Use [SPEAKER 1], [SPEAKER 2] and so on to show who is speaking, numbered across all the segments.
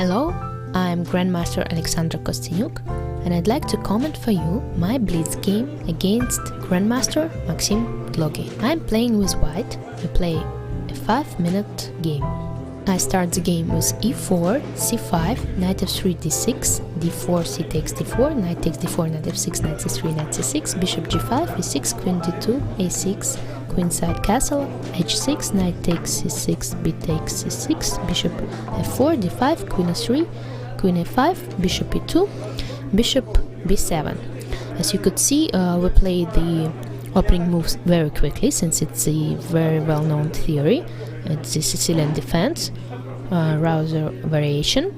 [SPEAKER 1] Hello, I'm Grandmaster Alexandra Kosteniuk, and I'd like to comment for you my Blitz game against Grandmaster Maxim Dlugy. I'm playing with white. We play a 5-minute game. I start the game with e4, c5, knight f3, d6, d4, c takes d4, knight takes d4, knight f6, knight c3, knight c6, bishop g5, e6, queen d2, a6, queenside castle, h6, knight takes c6, b takes c6, bishop f4, d5, queen e3, queen a5, bishop e2, bishop b7. As you could see, we play the opening moves very quickly, since it's a very well-known theory. It's the Sicilian defense, Rouser variation.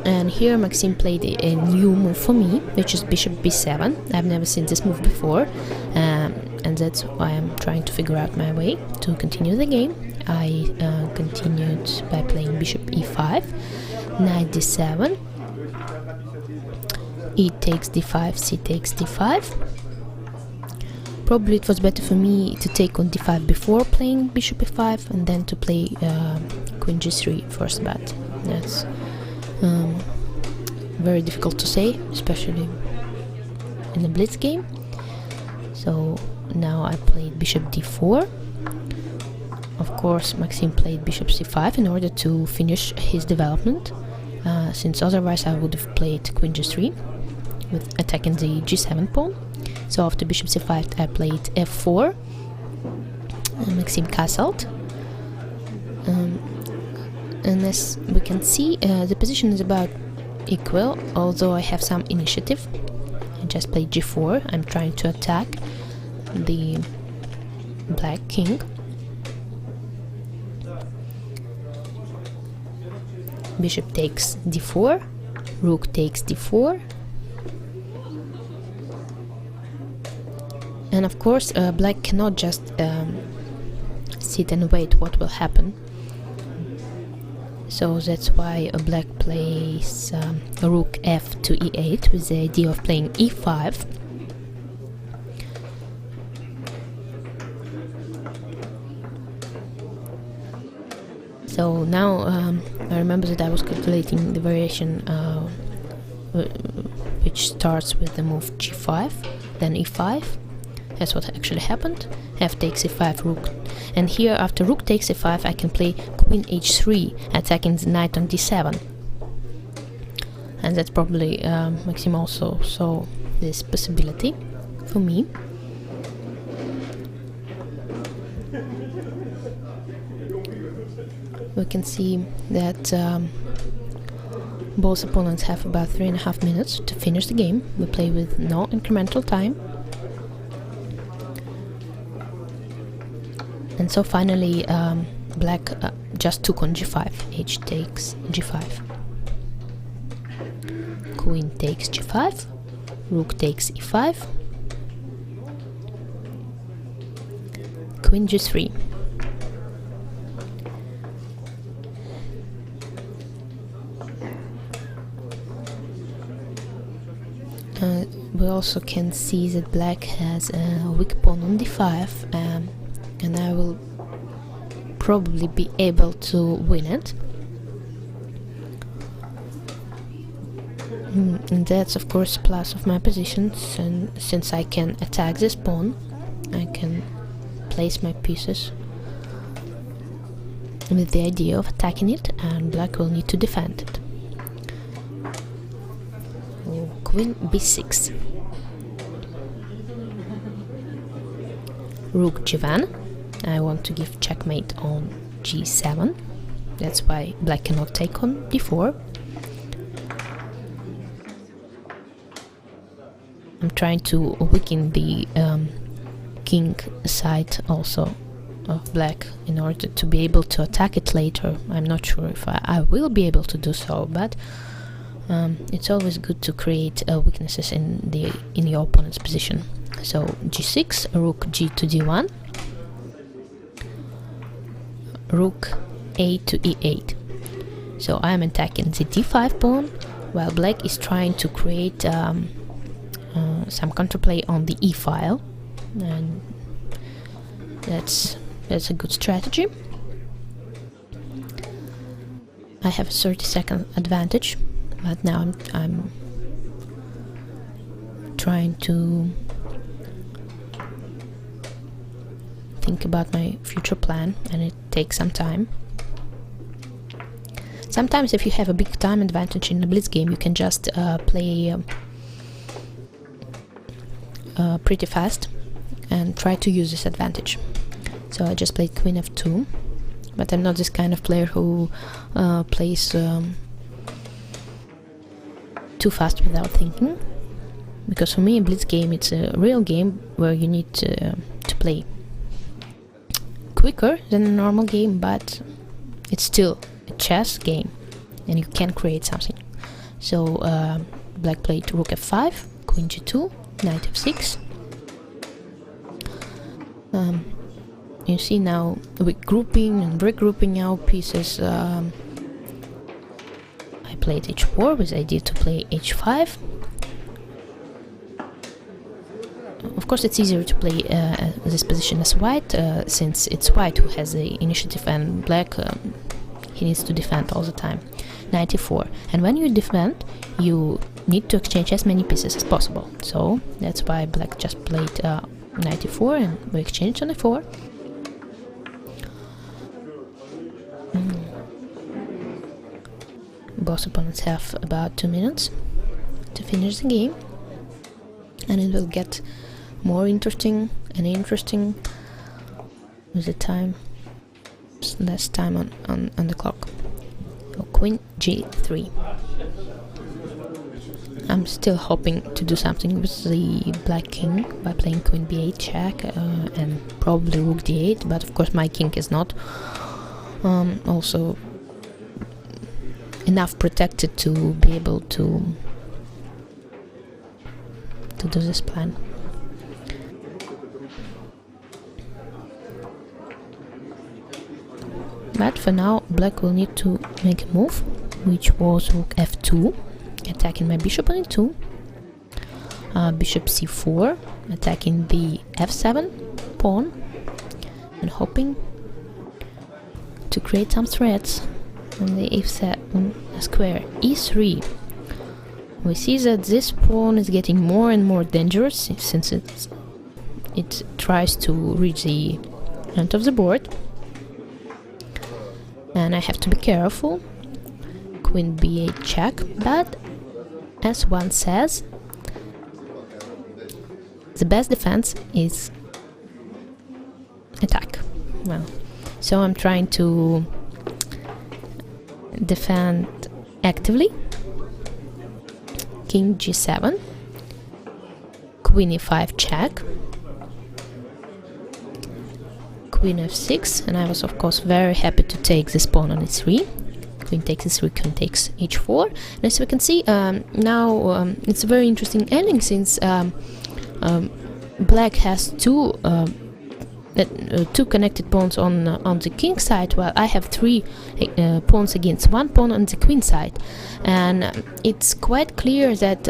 [SPEAKER 1] And here Maxim played a new move for me, which is bishop b7. I've never seen this move before, and that's why I'm trying to figure out my way to continue the game. I continued by playing bishop e5, knight d7, e takes d5, c takes d5. Probably it was better for me to take on d5 before playing bishop e5 and then to play queen g3 first, but that's very difficult to say, especially in a blitz game. So now I played bishop d4. Of course, Maxim played bishop c5 in order to finish his development, since otherwise I would have played queen g3 with attacking the g7 pawn. So after bishop c5 I played f4, and Maxim castled. And as we can see, the position is about equal, although I have some initiative. I just played g4. I'm trying to attack the black king. Bishop takes d4, rook takes d4. And of course, black cannot just sit and wait what will happen. So that's why black plays rook f to e8 with the idea of playing e5. So now I remember that I was calculating the variation which starts with the move g5, then e5. That's what actually happened. F takes e5, rook. And here, after rook takes e5, I can play queen h3, attacking the knight on d7. And that's probably Maxim also saw this possibility for me. We can see that both opponents have about 3.5 minutes to finish the game. We play with no incremental time. And so finally, black just took on g5. H takes g5. Queen takes g5. Rook takes e5. Queen g3. We also can see that black has a weak pawn on d5, and I will probably be able to win it. And that's of course a plus of my positions, and since I can attack this pawn, I can place my pieces with the idea of attacking it, and black will need to defend it. Queen b6. Rook g1. I want to give checkmate on g7. That's why black cannot take on d4. I'm trying to weaken the king side also of black in order to be able to attack it later. I'm not sure if I will be able to do so, but it's always good to create weaknesses in your opponent's position. So g6, rook g to d1, rook a to e8. So I am attacking the d5 pawn, while black is trying to create some counterplay on the e file, and that's a good strategy. I have a 30-second advantage, but now I'm trying to think about my future plan, and it takes some time. Sometimes if you have a big time advantage in the blitz game, you can just play pretty fast and try to use this advantage. So I just played queen f2, but I'm not this kind of player who plays too fast without thinking, because for me a blitz game, it's a real game where you need to play quicker than a normal game, but it's still a chess game and you can create something. So black played rook f5, queen g2, knight f6. You see now we're grouping and regrouping our pieces. I played h4 with the idea to play h5. Of course, it's easier to play this position as white, since it's white who has the initiative, and black, he needs to defend all the time. Knight e4. And when you defend, you need to exchange as many pieces as possible. So that's why black just played knight e4, and we exchanged on e4. Both opponents have about 2 minutes to finish the game, and it will get more interesting and interesting with the time, less time on the clock. So queen g3. I'm still hoping to do something with the black king by playing queen b8 check and probably rook d8, but of course my king is not also enough protected to be able to do this plan. But for now, black will need to make a move, which was rook f2, attacking my bishop on e2, bishop c4, attacking the f7 pawn, and hoping to create some threats on the f7 square. e3. We see that this pawn is getting more and more dangerous since it tries to reach the end of the board, and I have to be careful. Queen b8 check, but as one says, the best defense is attack. Well, so I'm trying to defend actively. King g7, queen e5 check, queen f6, and I was of course very happy to take this pawn on e3. Queen takes e3, queen takes h4, and as we can see now it's a very interesting ending, since black has two connected pawns on the king side, while I have 3 pawns against 1 pawn on the queen side, and it's quite clear that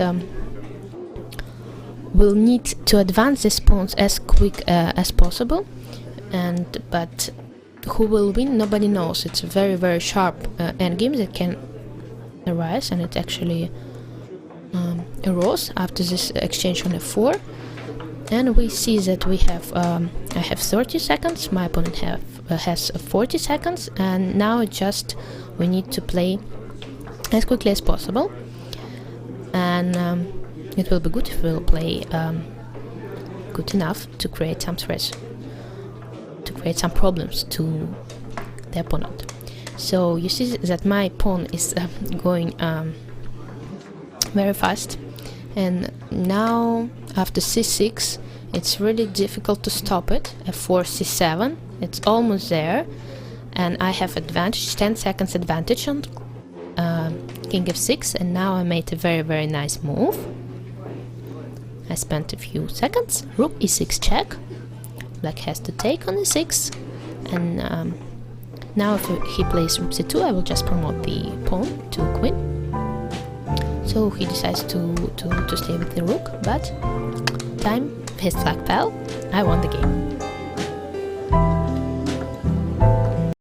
[SPEAKER 1] we'll need to advance these pawns as quick as possible, but who will win, nobody knows. It's a very, very sharp endgame that can arise, and it actually arose after this exchange on f4. And we see that we have I have 30 seconds, my opponent has 40 seconds, and now we need to play as quickly as possible, and it will be good if we'll play good enough to create some threats, to create some problems to the opponent. So you see that my pawn is going very fast, and now after c6 it's really difficult to stop it. f4 c7, it's almost there, and I have advantage, 10 seconds advantage on king f6, and now I made a very, very nice move. I spent a few seconds. Rook e6 check, black has to take on e6, and now if he plays rook c2, I will just promote the pawn to queen. So he decides to stay with the rook, but time his flag fell. I won the game.